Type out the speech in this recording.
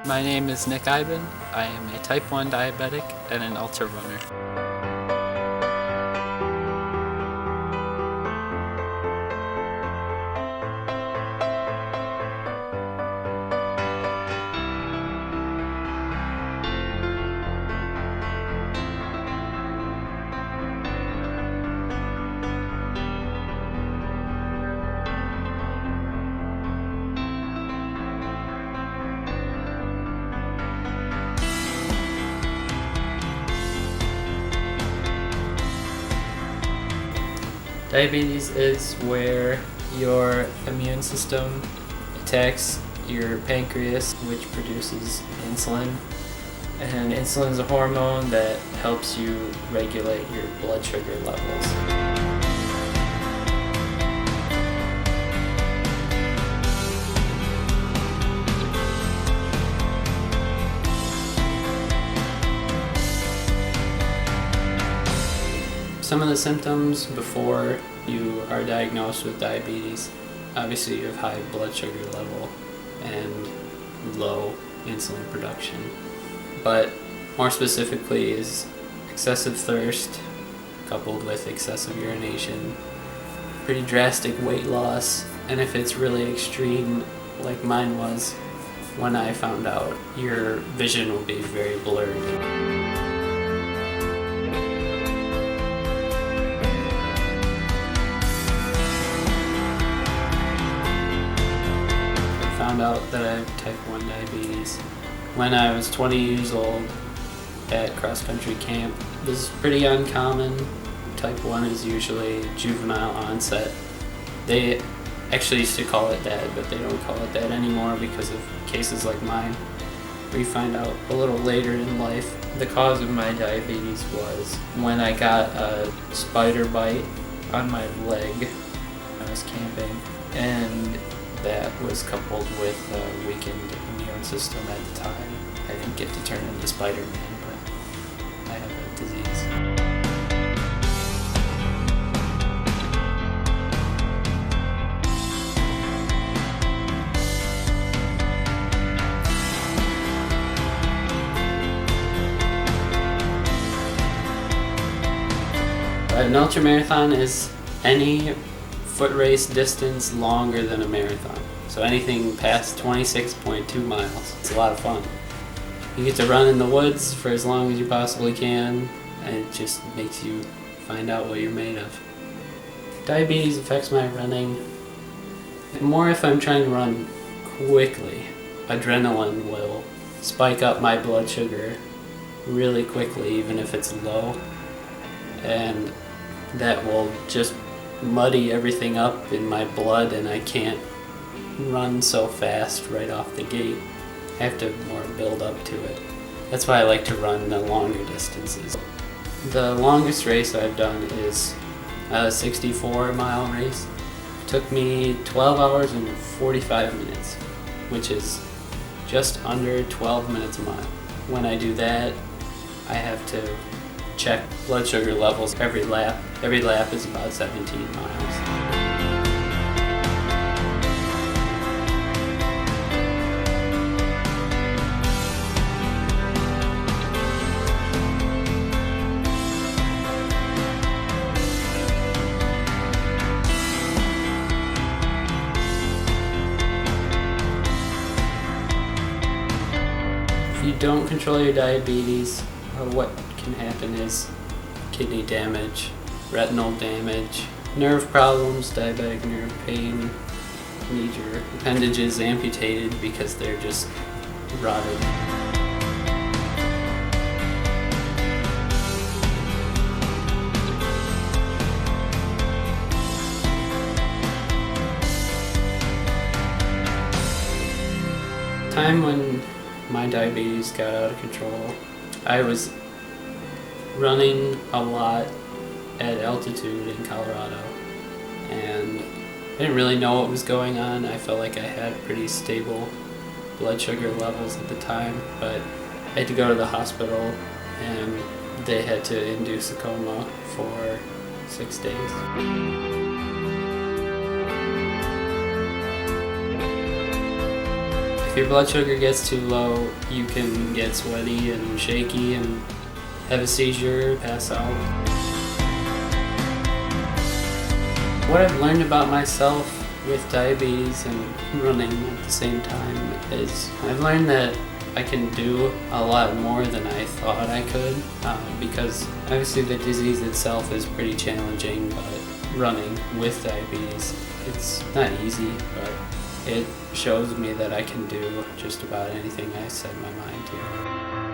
My name is Nick Iben. I am a type 1 diabetic and an ultra runner. Diabetes is where your immune system attacks your pancreas, which produces insulin. And insulin is a hormone that helps you regulate your blood sugar levels. Some of the symptoms before you are diagnosed with diabetes, obviously you have high blood sugar level and low insulin production. But more specifically is excessive thirst coupled with excessive urination, pretty drastic weight loss, and if it's really extreme like mine was, when I found out, your vision will be very blurred. Found out that I have type 1 diabetes when I was 20 years old at cross-country camp. This is pretty uncommon. Type 1 is usually juvenile onset. They actually used to call it that, but they don't call it that anymore because of cases like mine. We find out a little later in life. The cause of my diabetes was when I got a spider bite on my leg when I was camping, and that was coupled with a weakened immune system at the time. I didn't get to turn into Spider-Man, but I have a disease. An ultramarathon is any foot race distance longer than a marathon. So anything past 26.2 miles. It's a lot of fun. You get to run in the woods for as long as you possibly can, and it just makes you find out what you're made of. Diabetes affects my running more if I'm trying to run quickly. Adrenaline will spike up my blood sugar really quickly, even if it's low, and that will just muddy everything up in my blood, and I can't run so fast right off the gate. I have to more build up to it. That's why I like to run the longer distances. The longest race I've done is a 64-mile race. It took me 12 hours and 45 minutes, which is just under 12 minutes a mile. When I do that, I have to check blood sugar levels every lap. Every lap is about 17 miles. If you don't control your diabetes, what can happen is kidney damage, retinal damage, nerve problems, diabetic nerve pain, need your appendages amputated because they're just rotted. Time when my diabetes got out of control, I was running a lot at altitude in Colorado, and I didn't really know what was going on. I felt like I had pretty stable blood sugar levels at the time, but I had to go to the hospital and they had to induce a coma for 6 days. I If your blood sugar gets too low, you can get sweaty and shaky and have a seizure, pass out. What I've learned about myself with diabetes and running at the same time is I've learned that I can do a lot more than I thought I could, because obviously the disease itself is pretty challenging, but running with diabetes, it's not easy, but it shows me that I can do just about anything I set my mind to.